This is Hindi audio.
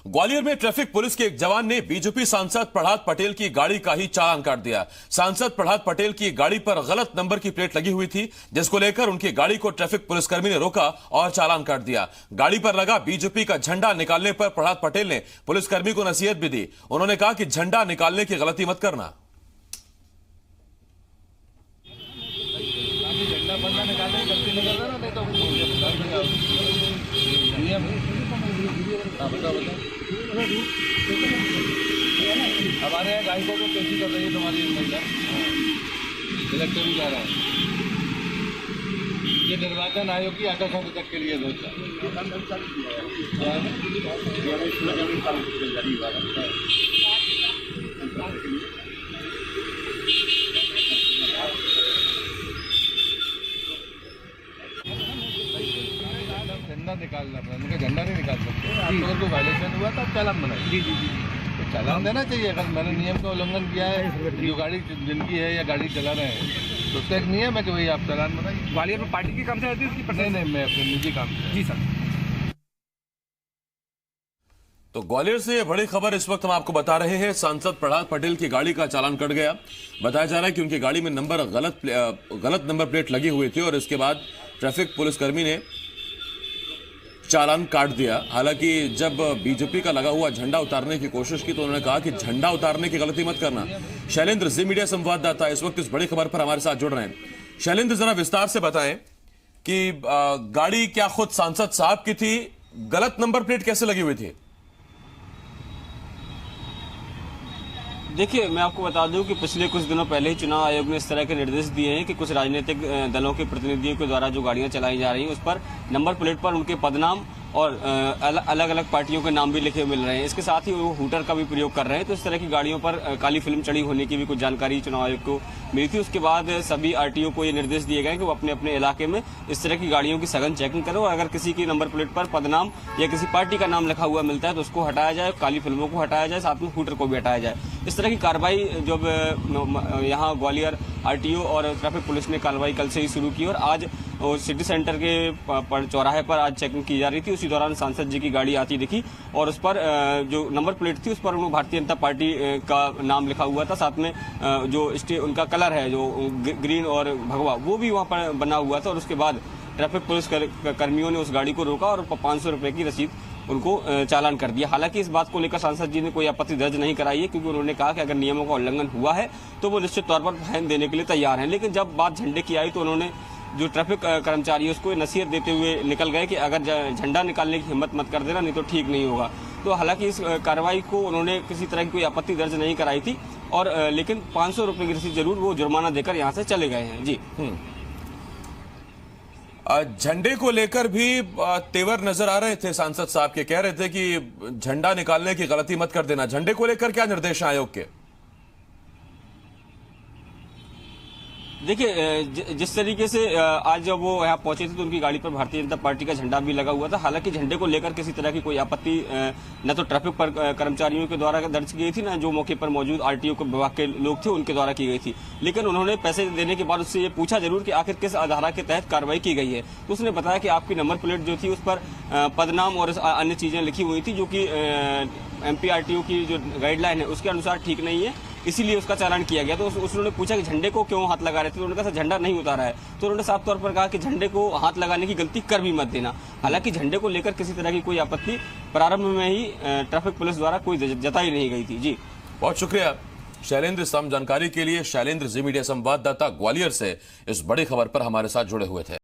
ग्वालियर में ट्रैफिक पुलिस के एक जवान ने बीजेपी सांसद प्रहलाद पटेल की गाड़ी का ही चालान काट दिया। सांसद प्रहलाद पटेल की गाड़ी पर गलत नंबर की प्लेट लगी हुई थी, जिसको लेकर उनकी गाड़ी को ट्रैफिक पुलिसकर्मी ने रोका और चालान काट दिया। गाड़ी पर लगा बीजेपी का झंडा निकालने पर प्रहलाद पटेल ने पुलिसकर्मी को नसीहत भी दी। उन्होंने कहा कि झंडा निकालने की गलती मत करना। हमारे यहाँ गाड़ी को कैसी कर रही है तुम्हारी महिला इलेक्शन भी जा रहा है। ये निर्वाचन आयोग की आचार संहिता के लिए झंडा निकालना पड़ा। उनका झंडा नहीं निकाल सकते। अगर कोई वायलेशन हुआ तो चालान बनाए। जी, चालान देना चाहिए। अगर मैंने नियम का उल्लंघन किया है, जो गाड़ी जिनकी है या गाड़ी चला रहे हैं, तो उसका एक नियम है कि भाई आप चालान बनाइए। ग्वालियर में पार्टी के काम से आती है उसकी? नहीं, मैं अपने निजी काम से। जी सर। तो ग्वालियर से ये बड़ी खबर इस वक्त हम आपको बता रहे हैं। सांसद प्रहलाद पटेल की गाड़ी का चालान कट गया। बताया जा रहा है कि उनकी गाड़ी में गलत नंबर प्लेट लगी हुई थी और इसके बाद ट्रैफिक पुलिसकर्मी ने चालान काट दिया। हालांकि जब बीजेपी का लगा हुआ झंडा उतारने की कोशिश की तो उन्होंने कहा कि झंडा उतारने की गलती मत करना। शैलेंद्र जी मीडिया संवाददाता इस वक्त इस बड़ी खबर पर हमारे साथ जुड़ रहे हैं। शैलेंद्र, जरा विस्तार से बताएं कि गाड़ी क्या खुद सांसद साहब की थी? गलत नंबर प्लेट कैसे लगी हुई थी? देखिए, मैं आपको बता दूं कि पिछले कुछ दिनों पहले ही चुनाव आयोग ने इस तरह के निर्देश दिए हैं कि कुछ राजनीतिक दलों के प्रतिनिधियों के द्वारा जो गाड़ियां चलाई जा रही हैं उस पर नंबर प्लेट पर उनके पदनाम और अलग अलग पार्टियों के नाम भी लिखे मिल रहे हैं। इसके साथ ही वो हूटर का भी प्रयोग कर रहे हैं। तो इस तरह की गाड़ियों पर काली फिल्म चढ़ी होने की भी कुछ जानकारी चुनाव आयोग को मिली थी। उसके बाद सभी आरटीओ को ये निर्देश दिए गए कि वो अपने अपने इलाके में इस तरह की गाड़ियों की सघन चेकिंग करें और अगर किसी की नंबर प्लेट पर पदनाम या किसी पार्टी का नाम लिखा हुआ मिलता है तो उसको हटाया जाए, काली फिल्मों को हटाया जाए, साथ में हूटर को भी हटाया जाए। इस तरह की कार्रवाई जब यहाँ ग्वालियर आरटीओ और ट्रैफिक पुलिस ने कार्रवाई कल से ही शुरू की और आज सिटी सेंटर के चौराहे पर आज चेकिंग की जा रही थी। उसी दौरान सांसद जी की गाड़ी आती दिखी और उस पर जो नंबर प्लेट थी उस पर उन्होंने भारतीय जनता पार्टी का नाम लिखा हुआ था। साथ में जो उनका कलर है जो ग्रीन और भगवा वो भी वहाँ पर बना हुआ था। और उसके बाद ट्रैफिक पुलिस कर्मियों ने उस गाड़ी को रोका और 500 रुपए की रसीद उनको चालान कर दिया। हालांकि इस बात को लेकर सांसद जी ने कोई आपत्ति दर्ज नहीं कराई है, क्योंकि उन्होंने कहा कि अगर नियमों का उल्लंघन हुआ है तो वो निश्चित तौर पर फाइन देने के लिए तैयार हैं। लेकिन जब बात झंडे की आई तो उन्होंने जो ट्रैफिक कर्मचारी है उसको नसीहत देते हुए निकल गए कि अगर झंडा निकालने की हिम्मत मत कर देना, नहीं तो ठीक नहीं होगा। तो हालांकि इस कार्रवाई को उन्होंने किसी तरह की कोई आपत्ति दर्ज नहीं कराई थी और लेकिन 500 रुपए की रसीद जरूर वो जुर्माना देकर यहाँ से चले गए हैं। जी, झंडे को लेकर भी तेवर नजर आ रहे थे। सांसद साहब के कह रहे थे कि झंडा निकालने की गलती मत कर देना। झंडे को लेकर क्या निर्देश आयोग के? देखिए, जिस तरीके से आज जब वो यहाँ पहुंचे थे तो उनकी गाड़ी पर भारतीय जनता पार्टी का झंडा भी लगा हुआ था। हालांकि झंडे को लेकर किसी तरह की कोई आपत्ति न तो ट्रैफिक पर कर्मचारियों के द्वारा दर्ज की गई थी, न जो मौके पर मौजूद आरटीओ के विभाग के लोग थे उनके द्वारा की गई थी। लेकिन उन्होंने पैसे देने के बाद उससे ये पूछा जरूर कि आखिर किस आधार के तहत कार्रवाई की गई है। तो उसने बताया कि आपकी नंबर प्लेट जो थी उस पर पदनाम और अन्य चीजें लिखी हुई थी जो कि एमपीआरटीओ की जो गाइडलाइन है उसके अनुसार ठीक नहीं है, इसीलिए उसका चालान किया गया। तो उन्होंने पूछा कि झंडे को क्यों हाथ लगा रहे थे, तो उन्होंने कहा झंडा नहीं उतारा है। तो उन्होंने साफ तौर पर कहा कि झंडे को हाथ लगाने की गलती कर भी मत देना। हालांकि झंडे को लेकर किसी तरह की कोई आपत्ति प्रारंभ में ही ट्रैफिक पुलिस द्वारा कोई जताई नहीं गई थी। जी, बहुत शुक्रिया शैलेंद्र। सम जानकारी के लिए शैलेंद्र जी मीडिया संवाददाता ग्वालियर से इस बड़ी खबर पर हमारे साथ जुड़े हुए थे।